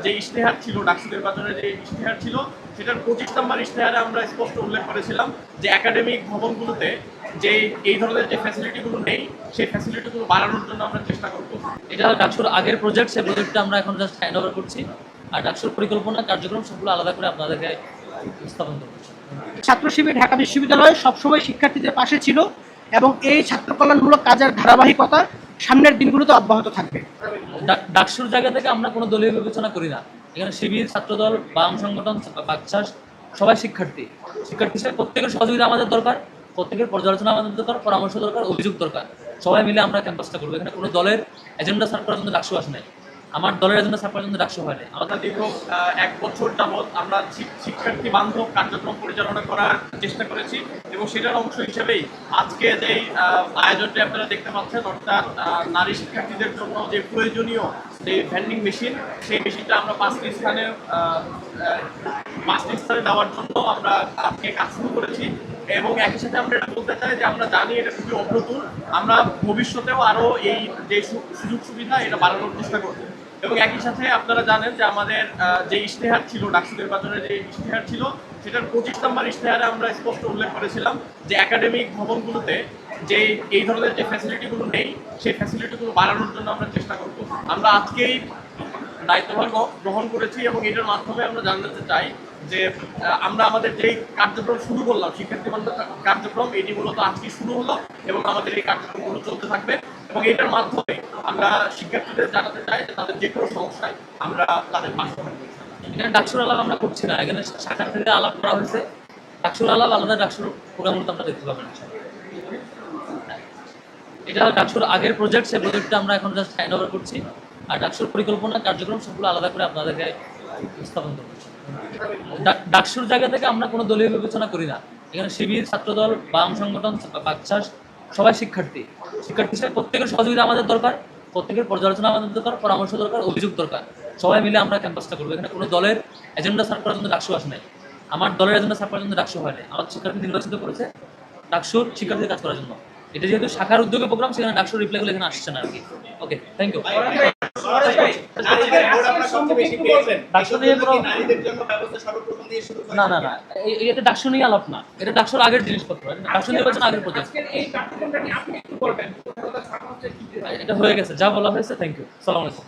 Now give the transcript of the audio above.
যে ইশতেহার ছিল, ডাকসু নির্বাচনের যে ইশতেহার ছিল, সেটার 25 নম্বর ইশতেহারে আমরা স্পষ্ট উল্লেখ করেছিলাম যে একাডেমিক ভবনগুলোতে যে এই ধরনের যে ফ্যাসিলিটিগুলো নেই, সেই ফ্যাসিলিটিগুলো বাড়ানোর জন্য আমরা চেষ্টা করব। এটা ডাকসুর আগের প্রজেক্ট, সেই প্রজেক্টটা আমরা এখন জাস্ট হ্যান্ড ওভার করছি। আর ডাকসুর পরিকল্পনা কার্যক্রম সবগুলো আলাদা করে আপনাদেরকে স্থাপন করবো। ছাত্র শিবির ঢাকা বিশ্ববিদ্যালয় সবসময় শিক্ষার্থীদের পাশে ছিল এবং এই ছাত্র কল্যাণমূলক কাজের ধারাবাহিকতা সামনের দিনগুলোতে অব্যাহত থাকবে। ডাকসুর জায়গা থেকে আমরা কোনো দলীয় বিবেচনা করি না। এখানে শিবির, ছাত্রদল, বাম সংগঠন, বাকশাস সবাই শিক্ষার্থী হিসেবে প্রত্যেকের সহযোগিতা আমাদের দরকার, প্রত্যেকের পর্যালোচনা আমাদের দরকার, পরামর্শ দরকার, অভিযোগ দরকার। সবাই মিলে আমরা ক্যাম্পাসটা করবো। এখানে কোনো দলের এজেন্ডা সার্ভ করার জন্য ডাকসু আসে নাই। আমার দলের এজেন্ডা সার্ভ করার জন্য ডাকসু হয় নাই। আমরা দীর্ঘ 1 বছর যাবৎ আমরা শিক্ষার্থী বান্ধব কার্যক্রম পরিচালনা করার চেষ্টা করেছি এবং সেটার অংশ হিসেবেই আজকে যেই আয়োজনটি আপনারা দেখতে পাচ্ছেন, অর্থাৎ নারী শিক্ষার্থীদের জন্য যে প্রয়োজনীয় যে ভেন্ডিং মেশিন, সেই মেশিনটা আমরা 5টি স্থানে দেওয়ার জন্য আমরা আজকে কাজ শুরু করেছি। এবং একই সাথে আমরা এটা বলতে চাই যে আমরা জানি এটা খুবই অপ্রতুল, আমরা ভবিষ্যতেও আরও এই যে সুযোগ সুবিধা এটা বাড়ানোর চেষ্টা করবো। এবং একই সাথে আপনারা জানেন যে আমাদের যে ইশতেহার ছিল, ডাকসু নির্বাচনের যে ইশতেহার ছিল, সেটার 25 নম্বর ইশতেহারে আমরা স্পষ্ট উল্লেখ করেছিলাম যে একাডেমিক ভবনগুলোতে যে এই ধরনের যে ফ্যাসিলিটিগুলো নেই, সেই ফ্যাসিলিটিগুলো বাড়ানোর জন্য আমরা চেষ্টা করব। আমরা আজকেই দায়িত্বভার গ্রহণ করেছি এবং এটার মাধ্যমে আমরা জানাতে চাই যে আমরা আমাদের যেই কার্যক্রম শুরু করলাম, শিক্ষার্থী বান্ধব কার্যক্রম, এটি মূলত আজকে শুরু হলো এবং আমাদের এই কার্যক্রমগুলো চলতে থাকবে। এবং এটার মাধ্যমে আমরা শিক্ষার্থীদের জানাতে চাই যে তাদের যে কোনো সমস্যায় আমরা তাদের পাশে থাকবো। এখানে ডাকসুর আলাপ আমরা করছি না, এখানে শাখা থেকে আলাপ করা হয়েছে। ডাকসুর আলাপ আলাদা, ডাকসুর প্রোগ্রামগুলো আমরা দেখতে পাবেন। এটা ডাকসুর আগের প্রজেক্ট, সেই প্রজেক্টটা আমরা এখন জাস্ট হ্যান্ড ওভার করছি। আর ডাকসুর পরিকল্পনা কার্যক্রম সবগুলো আলাদা করে আপনাদেরকে স্থাপন করবো। ডাকসুর জায়গা থেকে আমরা কোনো দলীয় বিবেচনা করি না। এখানে শিবির, ছাত্রদল, বাম সংগঠন, বাকশাস সবাই শিক্ষার্থী হিসেবে প্রত্যেকের সহযোগিতা আমাদের দরকার, প্রত্যেকের পর্যালোচনা আমাদের দরকার, পরামর্শ দরকার, অভিযোগ দরকার। সবাই মিলে আমরা ক্যাম্পাসটা করবো। এখানে কোনো দলের এজেন্ডা সার্ভ করার জন্য ডাকসু আসে নাই। আমার দলের এজেন্ডা সার্ভ করার জন্য ডাকসু হয় নাই। আমার শিক্ষার্থী নির্বাচিত করেছে ডাকসুর শিক্ষার্থীদের কাজ করার জন্য। এটা যেহেতু শাখার উদ্যোগে প্রোগ্রাম, সেখানে ডাকসুর রিপ্লাইগুলো এখানে আসছে না আর কি। ওকে, থ্যাংক ইউ। না না না, এটা ডাকসু নিয়ে আলাপ না, এটা ডাকসুর আগের জিনিসপত্র, ডাকসু নির্বাচন আগের প্রজেক্ট। এটা হয়ে গেছে, যা বলা হয়েছে। থ্যাংক ইউ, সালাম আলাইকুম।